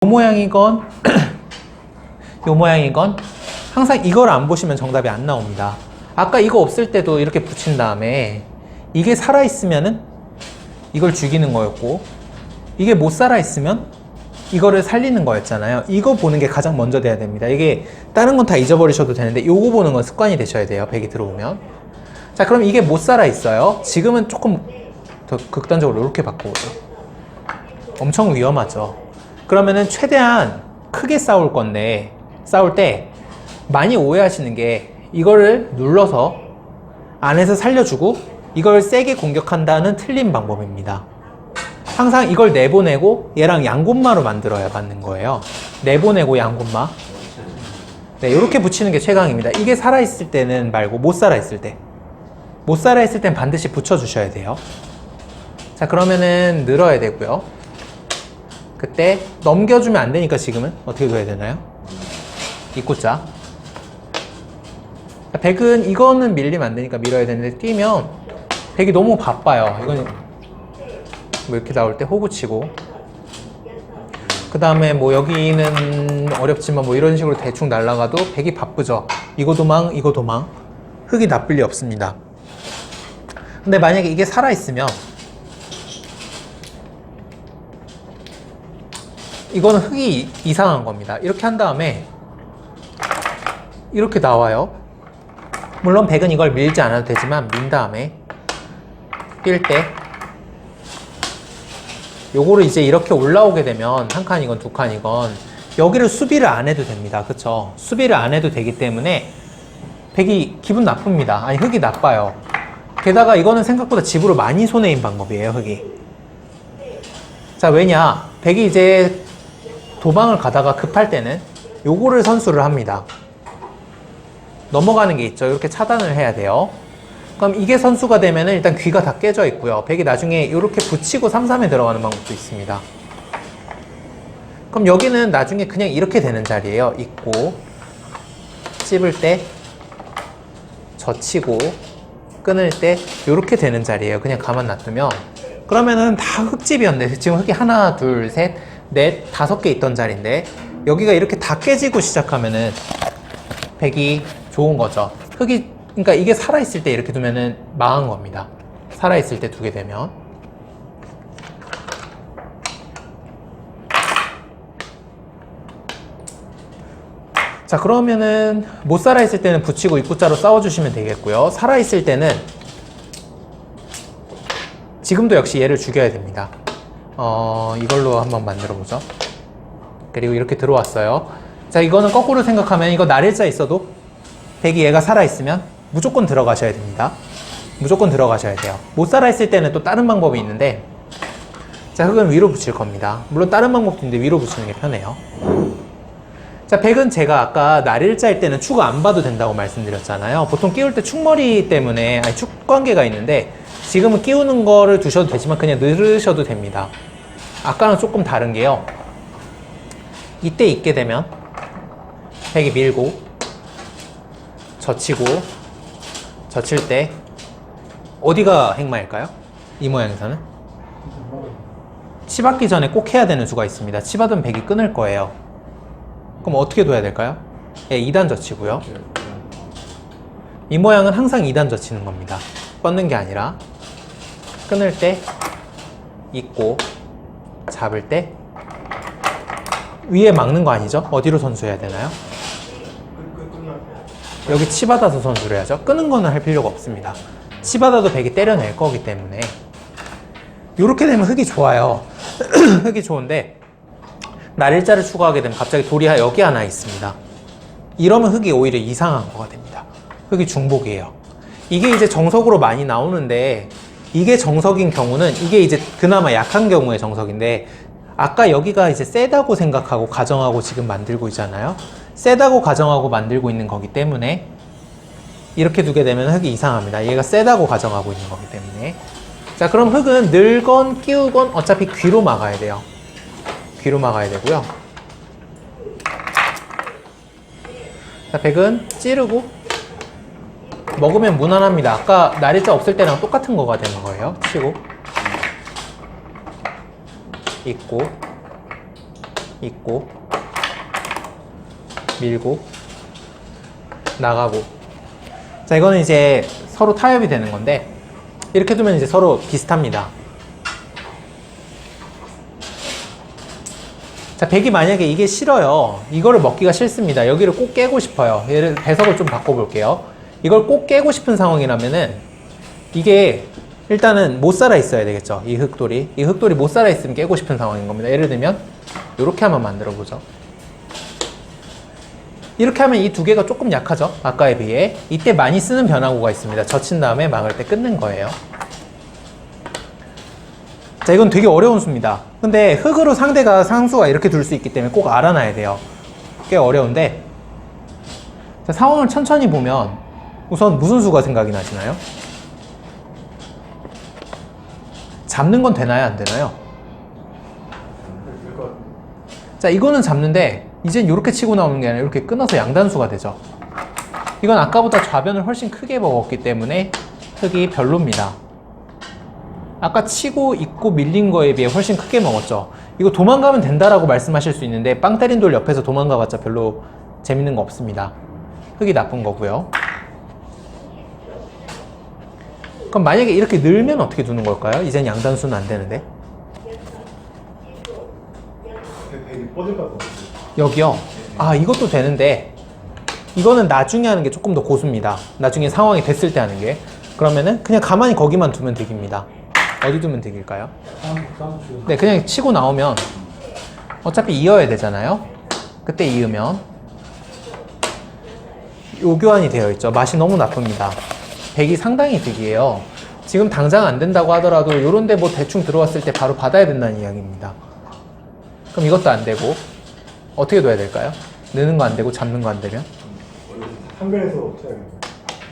요 모양이건 요 모양이건 항상 이걸 안 보시면 정답이 안 나옵니다. 아까 이거 없을 때도 이렇게 붙인 다음에 이게 살아있으면은 이걸 죽이는 거였고, 이게 못 살아있으면 이거를 살리는 거였잖아요. 이거 보는 게 가장 먼저 돼야 됩니다. 이게 다른 건 다 잊어버리셔도 되는데 요거 보는 건 습관이 되셔야 돼요. 백이 들어오면. 자, 그럼 이게 못 살아있어요. 지금은 조금 더 극단적으로 이렇게 바꿔보죠. 엄청 위험하죠. 그러면은 최대한 크게 싸울 건데, 싸울 때 많이 오해하시는 게 이거를 눌러서 안에서 살려주고 이걸 세게 공격한다는 틀린 방법입니다. 항상 이걸 내보내고 얘랑 양곤마로 만들어야 맞는 거예요. 내보내고 양곤마. 네, 이렇게 붙이는 게 최강입니다. 이게 살아있을 때는 말고 못 살아있을 때. 못 살아있을 땐 반드시 붙여주셔야 돼요. 자, 그러면은 늘어야 되고요. 그때 넘겨주면 안 되니까 지금은 어떻게 둬야 되나요? 입구자. 백은 이거는 밀리면 안 되니까 밀어야 되는데 뛰면 백이 너무 바빠요. 이건 뭐 이렇게 나올 때 호구 치고, 그 다음에 뭐 여기는 어렵지만 뭐 이런 식으로 대충 날아가도 백이 바쁘죠. 이거 도망, 이거 도망. 흙이 나쁠 리 없습니다. 근데 만약에 이게 살아있으면 이거는 흙이 이상한 겁니다. 이렇게 한 다음에 이렇게 나와요. 물론 백은 이걸 밀지 않아도 되지만 민 다음에 뛸 때 요거를 이제 이렇게 올라오게 되면 한 칸이건 두 칸이건 여기를 수비를 안 해도 됩니다. 그쵸? 수비를 안 해도 되기 때문에 백이 기분 나쁩니다. 아니, 흙이 나빠요. 게다가 이거는 생각보다 집으로 많이 손해인 방법이에요, 흙이. 자, 왜냐? 백이 이제 도망을 가다가 급할 때는 요거를 선수를 합니다. 넘어가는 게 있죠. 이렇게 차단을 해야 돼요. 그럼 이게 선수가 되면은 일단 귀가 다 깨져 있고요. 백이 나중에 이렇게 붙이고 3-3에 들어가는 방법도 있습니다. 그럼 여기는 나중에 그냥 이렇게 되는 자리예요. 있고 찝을 때 젖히고 끊을 때 이렇게 되는 자리예요. 그냥 가만 놔두면. 그러면은 다 흙집이었는데 지금 흙이 하나, 둘, 셋, 넷, 5개 있던 자리인데 여기가 이렇게 다 깨지고 시작하면은 백이 좋은 거죠. 흙이, 그러니까 이게 살아있을 때 이렇게 두면은 망한 겁니다. 살아있을 때 두게 되면. 자, 그러면은 못 살아있을 때는 붙이고 입구자로 싸워주시면 되겠고요. 살아있을 때는 지금도 역시 얘를 죽여야 됩니다. 이걸로 한번 만들어 보죠. 그리고 이렇게 들어왔어요. 자, 이거는 거꾸로 생각하면 이거 날일자 있어도 백이 얘가 살아있으면 무조건 들어가셔야 됩니다. 무조건 들어가셔야 돼요. 못 살아있을 때는 또 다른 방법이 있는데, 자, 흙은 위로 붙일 겁니다. 물론 다른 방법도 있는데 위로 붙이는 게 편해요. 자, 백은 제가 아까 날일자일 때는 축 안 봐도 된다고 말씀드렸잖아요. 보통 끼울 때 축머리 때문에, 아니, 축관계가 있는데 지금은 끼우는 거를 두셔도 되지만 그냥 늘으셔도 됩니다. 아까랑 조금 다른 게요. 이때 있게 되면 백이 밀고 젖히고, 젖힐 때 어디가 행마일까요? 이 모양에서는 치받기 전에 꼭 해야 되는 수가 있습니다. 치받으면 백이 끊을 거예요. 그럼 어떻게 둬야 될까요? 예, 2단 젖히고요. 이 모양은 항상 2단 젖히는 겁니다. 뻗는 게 아니라. 끊을 때 있고, 잡을 때 위에 막는 거 아니죠? 어디로 선수해야 되나요? 여기 치받아서 선수를 해야죠. 끄는 거는 할 필요가 없습니다. 치받아도 백이 때려낼 거기 때문에. 이렇게 되면 흙이 좋아요. 흙이 좋은데 날일자를 추가하게 되면 갑자기 돌이 여기 하나 있습니다. 이러면 흙이 오히려 이상한 거가 됩니다. 흙이 중복이에요. 이게 이제 정석으로 많이 나오는데, 이게 정석인 경우는 이게 이제 그나마 약한 경우의 정석인데, 아까 여기가 이제 세다고 생각하고 가정하고 지금 만들고 있잖아요. 세다고 가정하고 만들고 있는 거기 때문에 이렇게 두게 되면 흙이 이상합니다. 얘가 세다고 가정하고 있는 거기 때문에. 자, 그럼 흙은 늘건 끼우건 어차피 귀로 막아야 돼요. 귀로 막아야 되고요. 자, 백은 찌르고 먹으면 무난합니다. 아까 날일자 없을 때랑 똑같은 거가 되는 거예요. 치고 있고 있고 밀고 나가고. 자, 이거는 이제 서로 타협이 되는 건데 이렇게 두면 이제 서로 비슷합니다. 자, 백이 만약에 이게 싫어요. 이거를 먹기가 싫습니다. 여기를 꼭 깨고 싶어요. 얘를 배석을 좀 바꿔볼게요. 이걸 꼭 깨고 싶은 상황이라면은 이게 일단은 못 살아 있어야 되겠죠. 이 흑돌이 못 살아 있으면 깨고 싶은 상황인 겁니다. 예를 들면 이렇게 한번 만들어 보죠. 이렇게 하면 이 두 개가 조금 약하죠. 아까에 비해. 이때 많이 쓰는 변화구가 있습니다. 젖힌 다음에 막을 때 끊는 거예요. 자, 이건 되게 어려운 수입니다. 근데 흑으로 상대가 상수가 이렇게 둘 수 있기 때문에 꼭 알아놔야 돼요. 꽤 어려운데, 자, 상황을 천천히 보면 우선 무슨 수가 생각이 나시나요? 잡는 건 되나요? 안 되나요? 자, 이거는 잡는데 이젠 이렇게 치고 나오는 게 아니라 이렇게 끊어서 양단수가 되죠. 이건 아까보다 좌변을 훨씬 크게 먹었기 때문에 흑이 별로입니다. 아까 치고 있고 밀린 거에 비해 훨씬 크게 먹었죠. 이거 도망가면 된다라고 말씀하실 수 있는데 빵 때린 돌 옆에서 도망가봤자 별로 재밌는 거 없습니다. 흑이 나쁜 거고요. 그럼 만약에 이렇게 늘면 어떻게 두는 걸까요? 이젠 양단수는 안 되는데. 여기요? 아, 이것도 되는데 이거는 나중에 하는 게 조금 더 고수입니다. 나중에 상황이 됐을 때 하는 게. 그러면은 그냥 가만히 거기만 두면 득입니다. 어디 두면 득일까요? 네, 그냥 치고 나오면 어차피 이어야 되잖아요. 그때 이으면 요 교환이 되어 있죠. 맛이 너무 나쁩니다. 백이 상당히 득이에요. 지금 당장 안 된다고 하더라도 요런데 뭐 대충 들어왔을 때 바로 받아야 된다는 이야기입니다. 그럼 이것도 안 되고 어떻게 둬야 될까요? 느는 거 안 되고 잡는 거 안 되면? 한변에서 어떻게 하겠어요?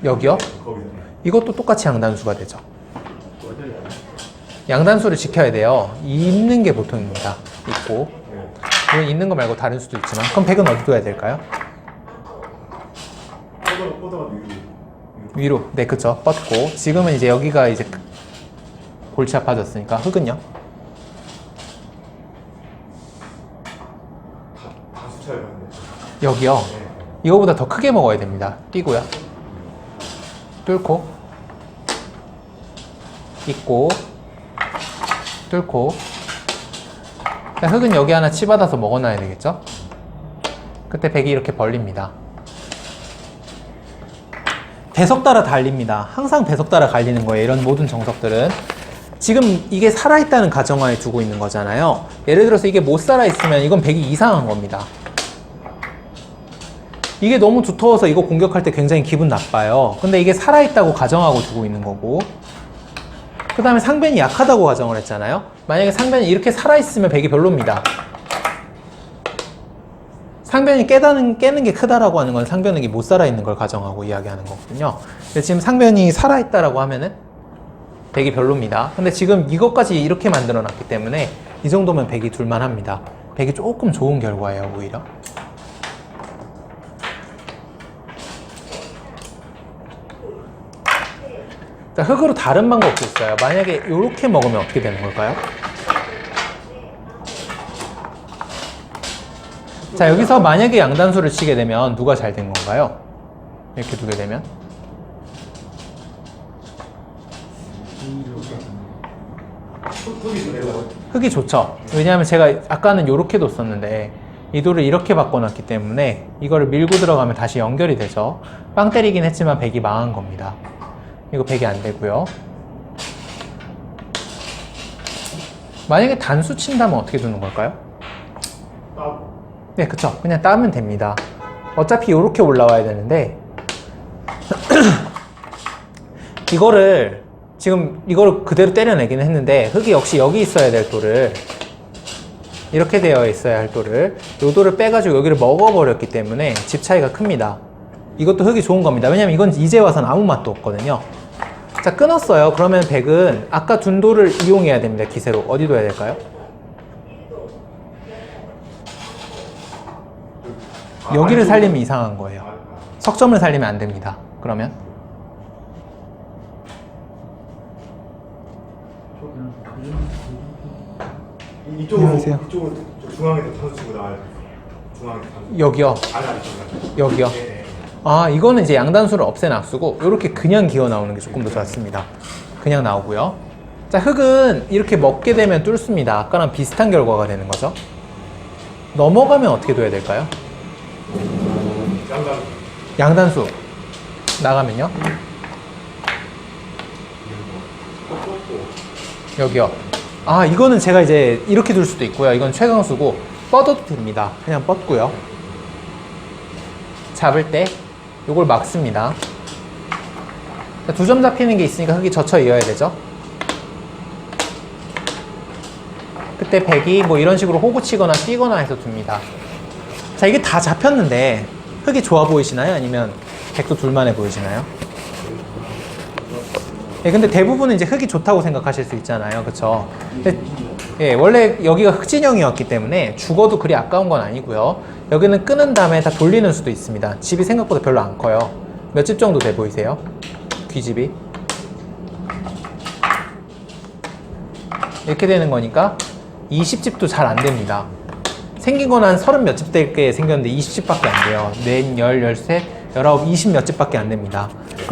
여기요? 거기서. 이것도 똑같이 양단수가 되죠. 양단수를 지켜야 돼요. 있는 게 보통입니다. 있고. 물론 있는 거 말고 다른 수도 있지만. 그럼 백은 어디 둬야 될까요? 뻗어가 위로. 네, 그쵸. 뻗고. 지금은 이제 여기가 이제 골치 아파졌으니까. 흑은요? 다수 차이가 나는데. 여기요. 이거보다 더 크게 먹어야 됩니다. 뛰고요. 뚫고. 있고. 뚫고. 흑은 여기 하나 치받아서 먹어놔야 되겠죠? 그때 백이 이렇게 벌립니다. 배석 따라 달립니다. 항상 배석 따라 갈리는 거예요. 이런 모든 정석들은. 지금 이게 살아있다는 가정하에 두고 있는 거잖아요. 예를 들어서 이게 못 살아있으면 이건 백이 이상한 겁니다. 이게 너무 두터워서 이거 공격할 때 굉장히 기분 나빠요. 근데 이게 살아있다고 가정하고 두고 있는 거고, 그 다음에 상변이 약하다고 가정을 했잖아요. 만약에 상변이 이렇게 살아있으면 백이 별로입니다. 상변이 깨는 게 크다라고 하는 건 상변이 못 살아있는 걸 가정하고 이야기하는 거거든요. 근데 지금 상변이 살아있다라고 하면은 백이 별로입니다. 근데 지금 이것까지 이렇게 만들어 놨기 때문에 이 정도면 백이 둘만합니다. 백이 조금 좋은 결과예요, 오히려. 자, 흑으로 다른 방법도 있어요. 만약에 이렇게 먹으면 어떻게 되는 걸까요? 자, 여기서 만약에 양단수를 치게 되면 누가 잘 된 건가요? 이렇게 두게 되면 흑이 좋죠. 왜냐하면 제가 아까는 이렇게 뒀었는데 이 돌을 이렇게 바꿔놨기 때문에 이거를 밀고 들어가면 다시 연결이 되죠. 빵 때리긴 했지만 백이 망한 겁니다. 이거 백이 안 되고요. 만약에 단수 친다면 어떻게 두는 걸까요? 네, 그쵸. 그냥 따면 됩니다. 어차피 이렇게 올라와야 되는데 이거를 지금 이거를 그대로 때려내기는 했는데 흑이 역시 여기 있어야 될 돌을 이렇게 되어 있어야 할 돌을 요 돌을 빼가지고 여기를 먹어버렸기 때문에 집 차이가 큽니다. 이것도 흑이 좋은 겁니다. 왜냐면 이건 이제 와서는 아무 맛도 없거든요. 자, 끊었어요. 그러면 백은 아까 둔 돌을 이용해야 됩니다. 기세로. 어디 둬야 될까요? 여기를 살리면 이상한 거예요. 석점을 살리면 안 됩니다. 그러면 이쪽으로 안녕하세요. 이쪽으로 중앙에서 단수 치고 나와야 돼. 중앙에서 단수. 여기요. 아니. 여기요. 네. 아, 이거는 이제 양단수를 없애 놔쓰고 이렇게 그냥 기어 나오는 게 조금 더 좋습니다. 그냥 나오고요. 자, 흙은 이렇게 먹게 되면 뚫습니다. 아까랑 비슷한 결과가 되는 거죠. 넘어가면 어떻게 둬야 될까요? 양단. 양단수 나가면요. 여기요. 아, 이거는 제가 이제 이렇게 둘 수도 있고요. 이건 최강수고 뻗어도 됩니다. 그냥 뻗고요. 잡을 때 이걸 막습니다. 2점 잡히는 게 있으니까 흙이 젖혀 이어야 되죠. 그때 백이 뭐 이런 식으로 호구 치거나 뛰거나 해서 둡니다. 자, 이게 다 잡혔는데 흙이 좋아 보이시나요? 아니면 백도 둘만해 보이시나요? 예, 근데 대부분은 이제 흙이 좋다고 생각하실 수 있잖아요. 그쵸? 근데, 예, 원래 여기가 흙진영이었기 때문에 죽어도 그리 아까운 건 아니고요. 여기는 끄는 다음에 다 돌리는 수도 있습니다. 집이 생각보다 별로 안 커요. 몇 집 정도 돼 보이세요? 귀집이. 이렇게 되는 거니까 20집도 잘 안 됩니다. 생긴 건 한 30 몇 집 될 게 생겼는데 20집밖에 안 돼요. 넷, 열, 열셋, 19, 20 몇 집밖에 안 됩니다.